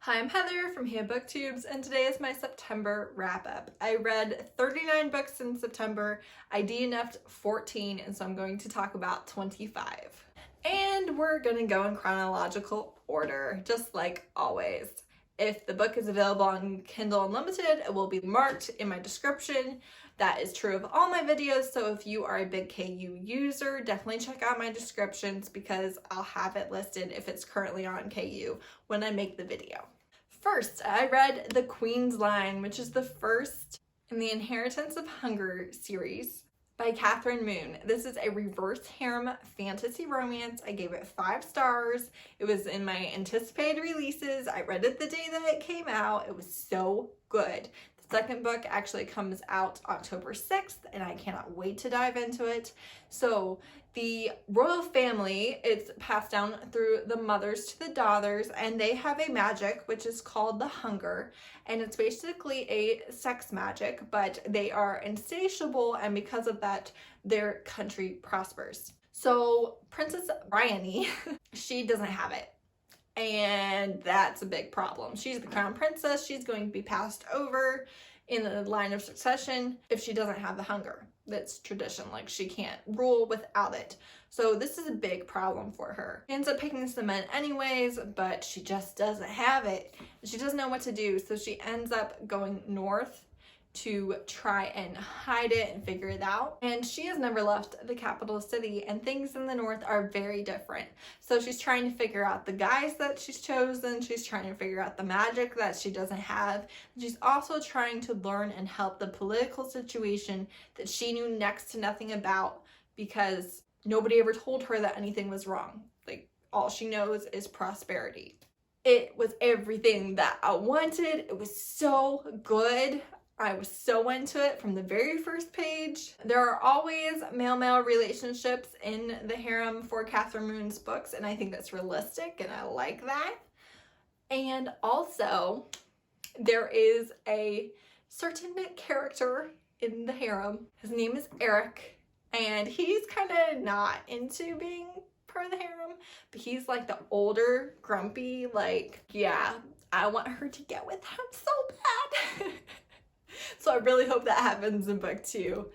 Hi, I'm Heather from Here Booktubes, and today is my September wrap-up. I read 39 books in September. I DNF'd 14, and so I'm going to talk about 25. And we're gonna go in chronological order, just like always. If the book is available on Kindle Unlimited, it will be marked in my description. That is true of all my videos, so if you are a big KU user, definitely check out my descriptions because I'll have it listed if it's currently on KU when I make the video. First, I read The Queen's Line, which is the first in the Inheritance of Hunger series by Kathryn Moon. This is a reverse harem fantasy romance. I gave it 5 stars. It was in my anticipated releases. I read it the day that it came out. It was so good. The second book actually comes out October 6th, and I cannot wait to dive into it. So the royal family, it's passed down through the mothers to the daughters, and they have a magic which is called the hunger, and it's basically a sex magic, but they are insatiable, and because of that their country prospers. So Princess Bryony, she doesn't have it, and that's a big problem. She's the crown princess. She's going to be passed over in the line of succession if she doesn't have the hunger. That's tradition, like she can't rule without it. So this is a big problem for her. She ends up picking some men anyways, but she just doesn't have it. She doesn't know what to do, so she ends up going north to try and hide it and figure it out. And she has never left the capital city, and things in the north are very different. So she's trying to figure out the guys that she's chosen. She's trying to figure out the magic that she doesn't have. She's also trying to learn and help the political situation that she knew next to nothing about because nobody ever told her that anything was wrong. Like, all she knows is prosperity. It was everything that I wanted. It was so good. I was so into it from the very first page. There are always male-male relationships in the harem for Kathryn Moon's books, and I think that's realistic, and I like that. And also, there is a certain character in the harem. His name is Eric, and he's kind of not into being part of the harem, but he's like the older, grumpy, like, yeah, I want her to get with him so bad. So I really hope that happens in book 2.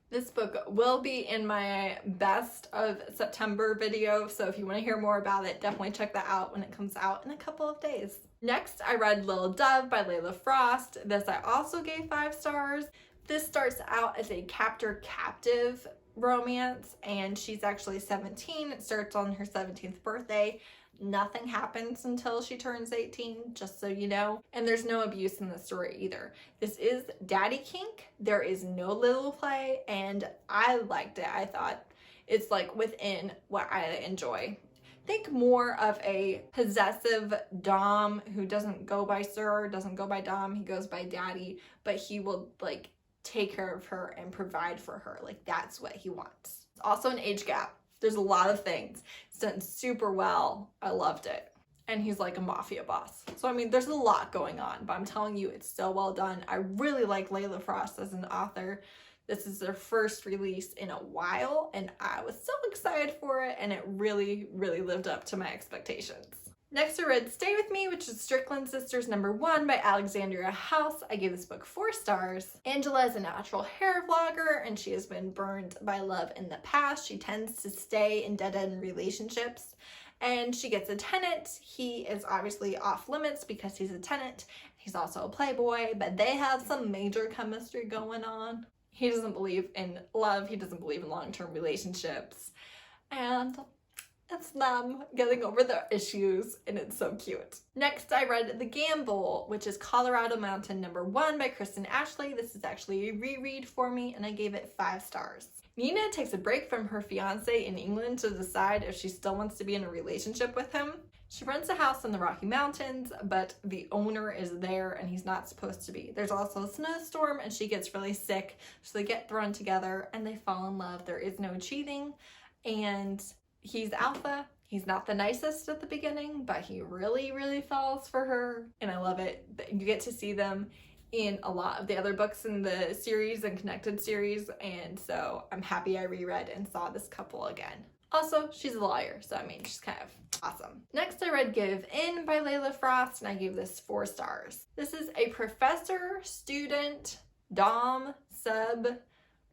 This book will be in my best of September video, so if you want to hear more about it, definitely check that out when it comes out in a couple of days. Next, I read Little Dove by Layla Frost. This I also gave 5 stars. This starts out as a captor-captive romance, and she's actually 17. It starts on her 17th birthday. Nothing happens until she turns 18, just so you know. And there's no abuse in the story either. This is daddy kink. There is no little play, and I liked it. I thought it's like within what I enjoy. Think more of a possessive dom who doesn't go by sir, doesn't go by dom, he goes by daddy, but he will like take care of her and provide for her. Like, that's what he wants. It's also an age gap. There's a lot of things. It's done super well. I loved it. And he's like a mafia boss. So, I mean, there's a lot going on, but I'm telling you, it's so well done. I really like Layla Frost as an author. This is their first release in a while, and I was so excited for it, and it really, really lived up to my expectations. Next, I read Stay With Me, which is Strickland Sisters #1 by Alexandria House. I gave this book 4 stars. Angela is a natural hair vlogger, and she has been burned by love in the past. She tends to stay in dead-end relationships, and she gets a tenant. He is obviously off limits because he's a tenant. He's also a playboy, but they have some major chemistry going on. He doesn't believe in love. He doesn't believe in long-term relationships, and it's them getting over their issues, and it's so cute. Next, I read The Gamble, which is Colorado Mountain #1 by Kristen Ashley. This is actually a reread for me, and I gave it 5 stars. Nina takes a break from her fiance in England to decide if she still wants to be in a relationship with him. She rents a house in the Rocky Mountains, but the owner is there and he's not supposed to be. There's also a snowstorm and she gets really sick, so they get thrown together and they fall in love. There is no cheating, and he's alpha. He's not the nicest at the beginning, but he really, really falls for her, and I love it. You get to see them in a lot of the other books in the series and connected series, and so I'm happy I reread and saw this couple again. Also, she's a lawyer, so I mean, she's kind of awesome. Next, I read Give In by Layla Frost, and I gave this 4 stars. This is a professor, student, dom, sub,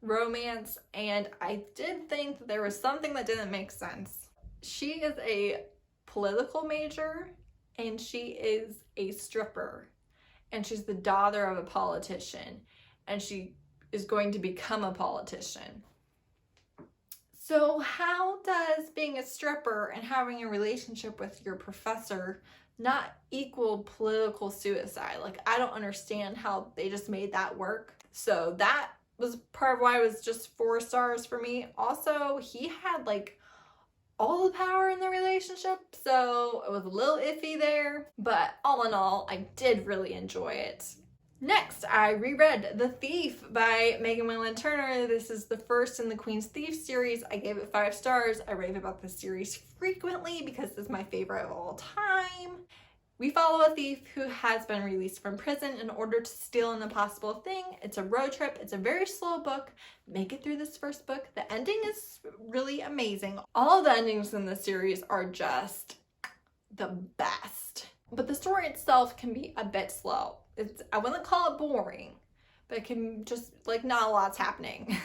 romance, and I did think that there was something that didn't make sense. She is a political major, and she is a stripper, and she's the daughter of a politician, and she is going to become a politician. So how does being a stripper and having a relationship with your professor not equal political suicide? Like, I don't understand how they just made that work. So that was part of why it was just 4 stars for me. Also, he had like all the power in the relationship, so it was a little iffy there. But all in all, I did really enjoy it. Next, I reread The Thief by Megan Whalen Turner. This is the first in the Queen's Thief series. I gave it 5 stars. I rave about this series frequently because it's my favorite of all time. We follow a thief who has been released from prison in order to steal an impossible thing. It's a road trip. It's a very slow book. Make it through this first book. The ending is really amazing. All the endings in this series are just the best. But the story itself can be a bit slow. I wouldn't call it boring, but it can just, like, not a lot's happening.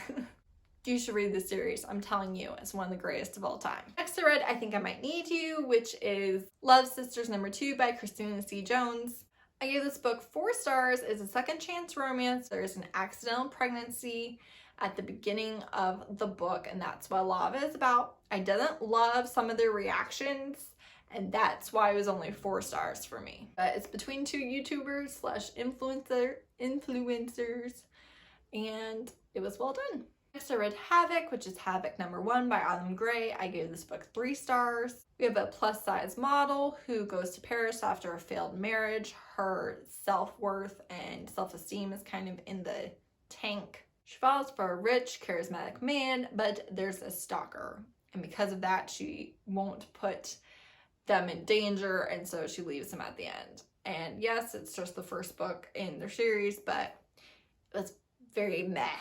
You should read this series. I'm telling you, it's one of the greatest of all time. Next I read I Think I Might Need You, which is Love Sisters #2 by Christina C. Jones. I gave this book 4 stars. It's a second chance romance. There's an accidental pregnancy at the beginning of the book, and that's what a lot of it is about. I didn't love some of their reactions, and that's why it was only 4 stars for me. But it's between 2 YouTubers slash influencers, and it was well done. Next I read Havoc, which is Havoc #1 by Autumn Gray. I gave this book 3 stars. We have a plus size model who goes to Paris after a failed marriage. Her self-worth and self-esteem is kind of in the tank. She falls for a rich, charismatic man, but there's a stalker. And because of that, she won't put them in danger, and so she leaves him at the end. And yes, it's just the first book in their series, but it was very meh.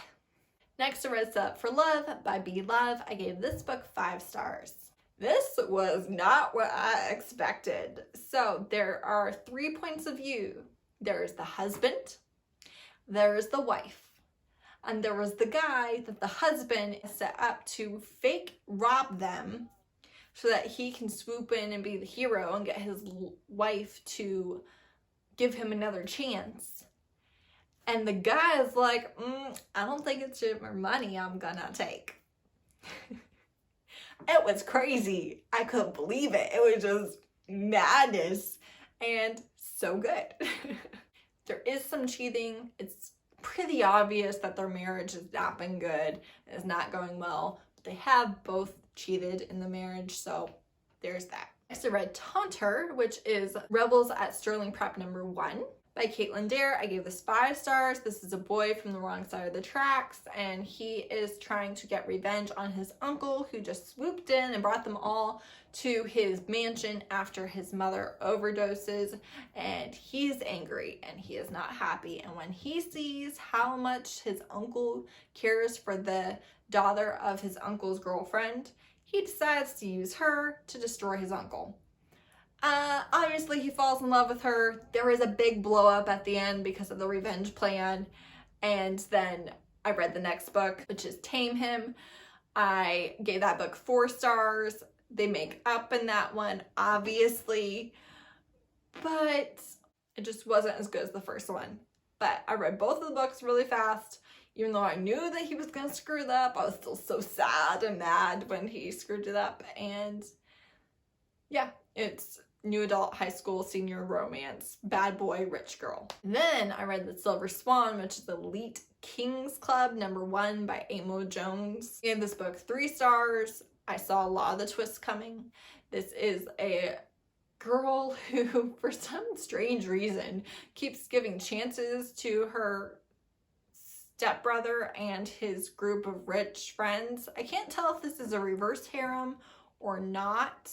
Next, I read Set Up for Love by B. Love. I gave this book 5 stars. This was not what I expected. So there are 3 points of view. There's the husband, there's the wife, and there was the guy that the husband set up to fake rob them so that he can swoop in and be the hero and get his wife to give him another chance. And the guy is like, I don't think it's your money I'm gonna take. It was crazy. I couldn't believe it. It was just madness and so good. There is some cheating. It's pretty obvious that their marriage has not been good and is not going well. But they have both cheated in the marriage, so there's that. Next I read Taunt Her, which is Rebels at Sterling Prep #1 by Caitlyn Dare. I gave this 5 stars. This is a boy from the wrong side of the tracks, and he is trying to get revenge on his uncle who just swooped in and brought them all to his mansion after his mother overdoses, and he's angry and he is not happy. And when he sees how much his uncle cares for the daughter of his uncle's girlfriend, he decides to use her to destroy his uncle. Obviously he falls in love with her. There is a big blow up at the end because of the revenge plan. And then I read the next book, which is Tame Him. I gave that book 4 stars. They make up in that one, obviously, but it just wasn't as good as the first one. But I read both of the books really fast. Even though I knew that he was going to screw it up, I was still so sad and mad when he screwed it up. And yeah, it's new adult high school senior romance, bad boy, rich girl. Then I read The Silver Swan, which is Elite Kings Club #1 by Amo Jones. I gave this book 3 stars. I saw a lot of the twists coming. This is a girl who, for some strange reason, keeps giving chances to her stepbrother and his group of rich friends. I can't tell if this is a reverse harem or not.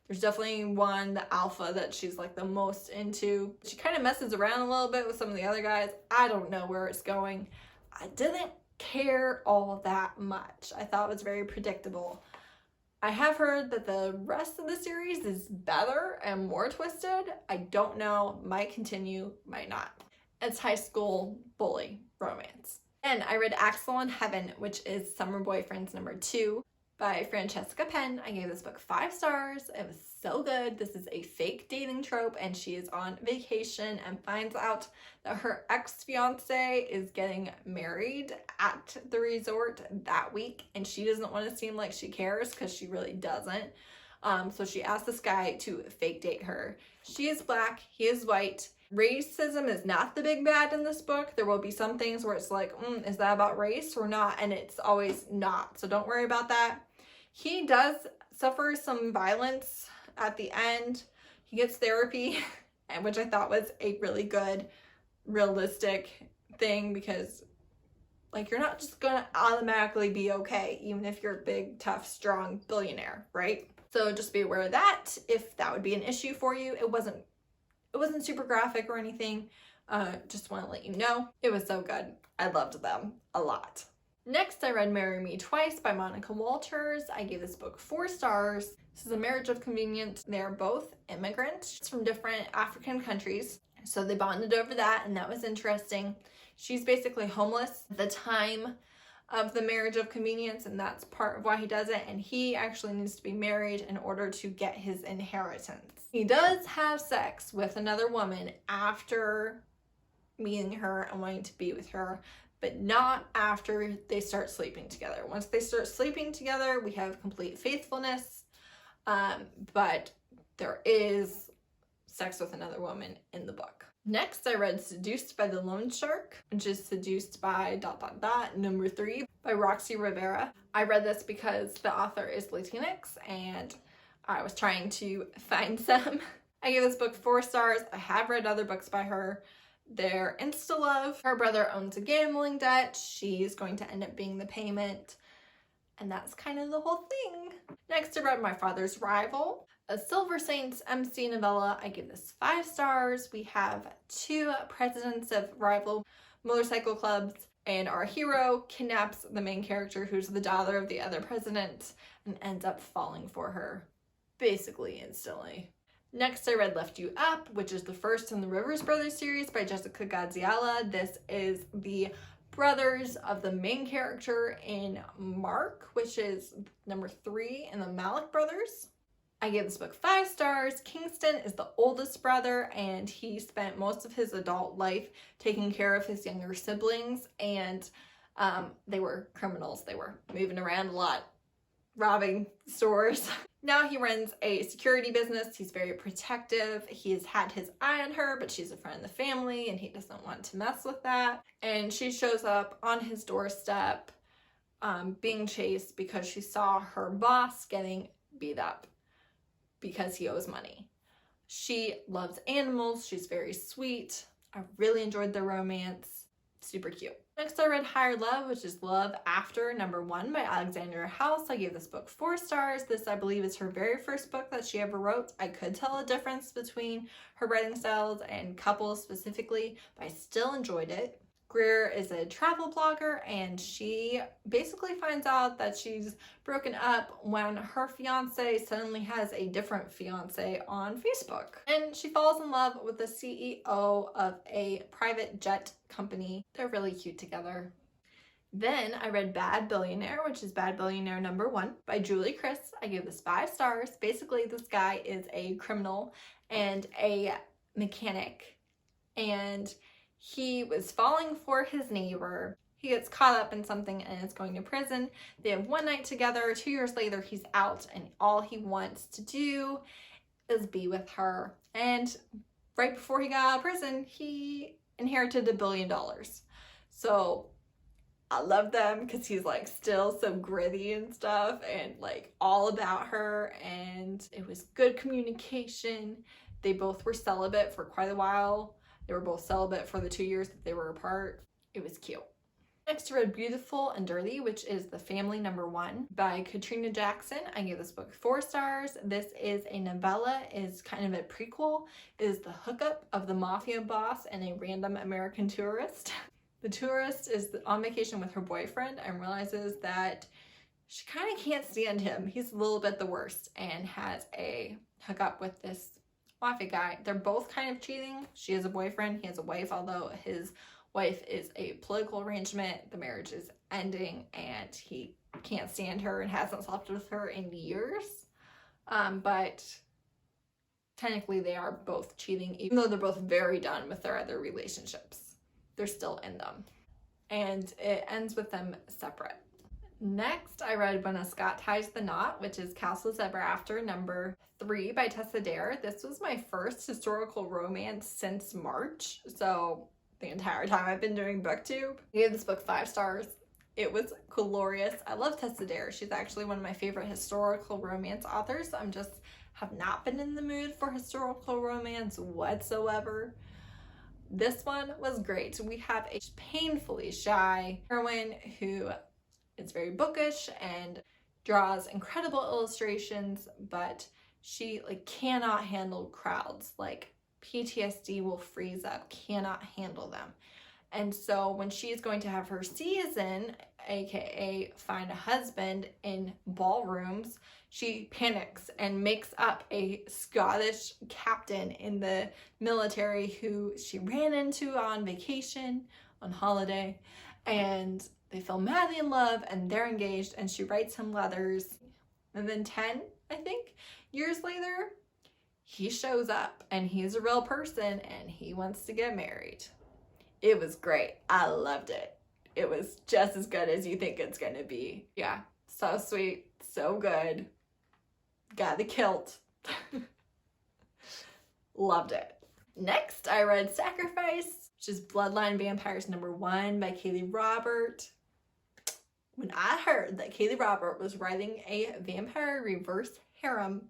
There's definitely one, the alpha, that she's like the most into. She kind of messes around a little bit with some of the other guys. I don't know where it's going. I didn't care all that much. I thought it was very predictable. I have heard that the rest of the series is better and more twisted. I don't know, might continue, might not. It's high school bully romance. And I read Axel in Heaven, which is Summer Boyfriends #2 by Francesca Penn. I gave this book 5 stars. It was so good. This is a fake dating trope, and she is on vacation and finds out that her ex-fiance is getting married at the resort that week, and she doesn't want to seem like she cares because she really doesn't. So she asks this guy to fake date her. She is black, he is white. Racism is not the big bad in this book. There will be some things where it's like, is that about race or not? And it's always not. So don't worry about that. He does suffer some violence at the end. He gets therapy, which I thought was a really good, realistic thing, because like, you're not just gonna automatically be okay, even if you're a big, tough, strong billionaire, right? So just be aware of that if that would be an issue for you. It wasn't super graphic or anything. Just want to let you know. It was so good. I loved them a lot. Next, I read Marry Me Twice by Monica Walters. I gave this book 4 stars. This is a marriage of convenience. They're both immigrants from different African countries. So they bonded over that, and that was interesting. She's basically homeless at the time of the marriage of convenience, and that's part of why he does it. And he actually needs to be married in order to get his inheritance. He does have sex with another woman after meeting her and wanting to be with her, but not after they start sleeping together. Once they start sleeping together, we have complete faithfulness, but there is sex with another woman in the book. Next, I read Seduced by the Lone Shark, which is Seduced by ... #3 by Roxie Rivera. I read this because the author is Latinx, and I was trying to find some. I gave this book 4 stars. I have read other books by her. They're insta-love. Her brother owns a gambling debt. She's going to end up being the payment. And that's kind of the whole thing. Next, I read My Father's Rival, a Silver Saints MC novella. I give this 5 stars. We have 2 presidents of rival motorcycle clubs, and our hero kidnaps the main character, who's the daughter of the other president, and ends up falling for her basically instantly. Next, I read Lift You Up, which is the first in the Rivers Brothers series by Jessica Gaziella. This is the brothers of the main character in Mark, which is #3 in the Malik brothers. I gave this book 5 stars. Kingston is the oldest brother, and he spent most of his adult life taking care of his younger siblings, and they were criminals. They were moving around a lot, robbing stores. Now he runs a security business. He's very protective. He's had his eye on her, but she's a friend of the family, and he doesn't want to mess with that. And she shows up on his doorstep being chased because she saw her boss getting beat up because he owes money. She loves animals. She's very sweet. I really enjoyed the romance. Super cute. Next, I read Higher Love, which is Love After #1 by Alexandria House. I gave this book 4 stars. This, I believe, is her very first book that she ever wrote. I could tell a difference between her writing styles and couples specifically, but I still enjoyed it. Greer is a travel blogger, and she basically finds out that she's broken up when her fiance suddenly has a different fiance on Facebook. And she falls in love with the CEO of a private jet company. They're really cute together. Then I read Bad Billionaire, which is Bad Billionaire #1 by Julie Chris. I gave this 5 stars. Basically, this guy is a criminal and a mechanic, and he was falling for his neighbor. He gets caught up in something and is going to prison. They have one night together. 2 years later, he's out, and all he wants to do is be with her. And right before he got out of prison, he inherited $1 billion. So I love them because he's like still so gritty and stuff, and like all about her, and it was good communication. They both were celibate for quite a while. They were both celibate for the 2 years that they were apart. It was cute. Next, I read Beautiful and Dirty, which is The Family #1 by Katrina Jackson. I gave this book 4 stars. This is a novella, is kind of a prequel. It is the hookup of the mafia boss and a random American tourist. The tourist is on vacation with her boyfriend and realizes that she kind of can't stand him. He's a little bit the worst and has a hookup with this wifey guy. They're both kind of cheating. She has a boyfriend, he has a wife, although his wife is a political arrangement. The marriage is ending and he can't stand her and hasn't slept with her in years. But technically they are both cheating, even though they're both very done with their other relationships. They're still in them. And it ends with them separate. Next, I read When a Scot Ties the Knot, which is Castles Ever After, number 3 by Tessa Dare. This was my first historical romance since March, so the entire time I've been doing BookTube. I gave this book 5 stars. It was glorious. I love Tessa Dare. She's actually one of my favorite historical romance authors. I'm just have not been in the mood for historical romance whatsoever. This one was great. We have a painfully shy heroine who is very bookish and draws incredible illustrations, but she cannot handle crowds. PTSD will freeze up, cannot handle them. And so when she is going to have her season, aka find a husband in ballrooms, she panics and makes up a Scottish captain in the military who she ran into on vacation, on holiday, and they fell madly in love and they're engaged, and she writes him letters. And then 10, I think, years later, he shows up and he's a real person and he wants to get married. It was great. I loved it. It was just as good as you think it's gonna be. Yeah, so sweet, so good. Got the kilt. Loved it. Next, I read Sacrifice, which is Bloodline Vampires number 1 by Kaylee Robert. When I heard that Kaylee Robert was writing a vampire reverse harem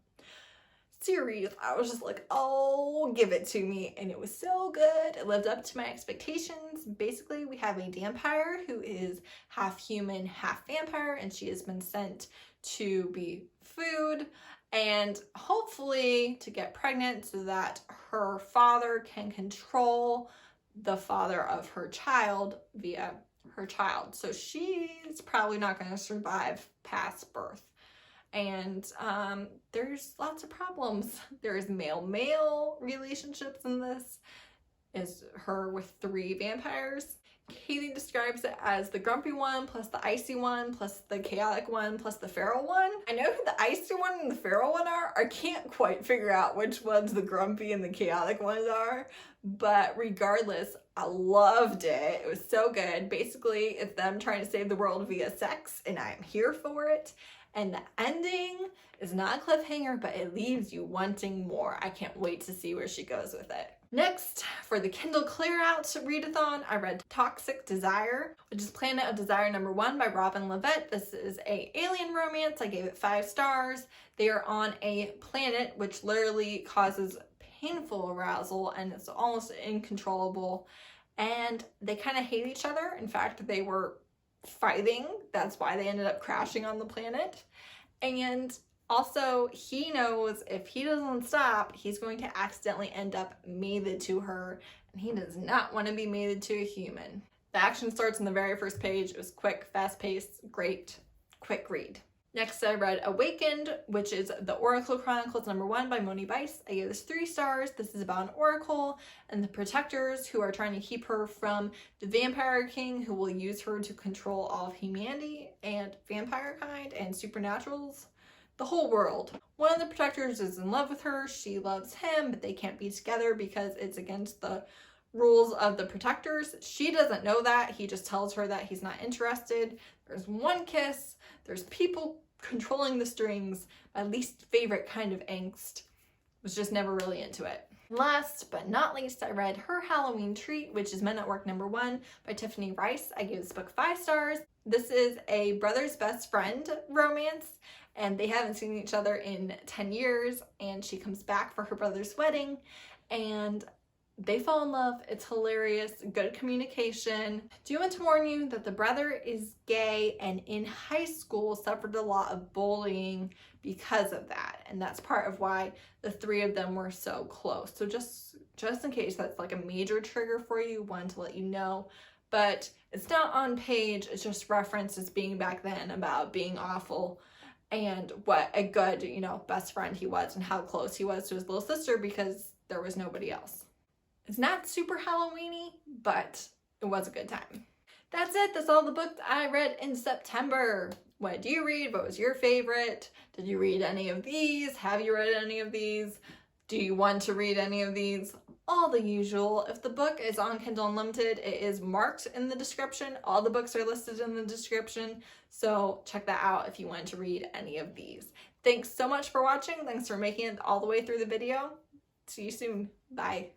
series, I was just like, oh, give it to me. And it was so good. It lived up to my expectations. Basically, we have a vampire who is half human, half vampire, and she has been sent to be food and hopefully to get pregnant so that her father can control the father of her child via her child. So she's probably not going to survive past birth. And there's lots of problems. There's male-male relationships in this. Is her with 3 vampires. Kaylee describes it as the grumpy one, plus the icy one, plus the chaotic one, plus the feral one. I know who the icy one and the feral one are. I can't quite figure out which ones the grumpy and the chaotic ones are. But regardless, I loved it. It was so good. Basically, it's them trying to save the world via sex, and I am here for it. And the ending is not a cliffhanger, but it leaves you wanting more. I can't wait to see where she goes with it. Next, for the Kindle Clear Out readathon, I read Toxic Desire, which is Planet of Desire number 1 by Robin Levitt. This is a alien romance. I gave it 5 stars. They are on a planet which literally causes painful arousal and it's almost uncontrollable. And they kind of hate each other. In fact, they were fighting. That's why they ended up crashing on the planet. And also, he knows if he doesn't stop, he's going to accidentally end up mated to her, and he does not want to be mated to a human. The action starts on the very first page. It was quick, fast-paced, great, quick read. Next, I read Awakened, which is The Oracle Chronicles number 1 by Moni Bice. I gave this 3 stars. This is about an oracle and the protectors who are trying to keep her from the vampire king, who will use her to control all of humanity and vampire kind and supernaturals. The whole world. One of the protectors is in love with her. She loves him, but they can't be together because it's against the rules of the protectors. She doesn't know that. He just tells her that he's not interested. There's one kiss. There's people controlling the strings. My least favorite kind of angst. Was just never really into it. Last but not least, I read Her Halloween Treat, which is Men at Work number 1 by Tiffany Rice. I gave this book 5 stars. This is a brother's best friend romance, and they haven't seen each other in 10 years, and she comes back for her brother's wedding, and they fall in love. It's hilarious, good communication. Do want to warn you that the brother is gay and in high school suffered a lot of bullying because of that. And that's part of why the 3 of them were so close. So just in case that's like a major trigger for you, wanted to let you know. but it's not on page. It's just referenced as being back then about being awful and what a good, you know, best friend he was and how close he was to his little sister because there was nobody else. It's not super Halloween-y, but it was a good time. That's it. That's all the books I read in September. What did you read? What was your favorite? Did you read any of these? Have you read any of these? Do you want to read any of these? All the usual. If the book is on Kindle Unlimited, it is marked in the description. All the books are listed in the description. So check that out if you want to read any of these. Thanks so much for watching. Thanks for making it all the way through the video. See you soon. Bye.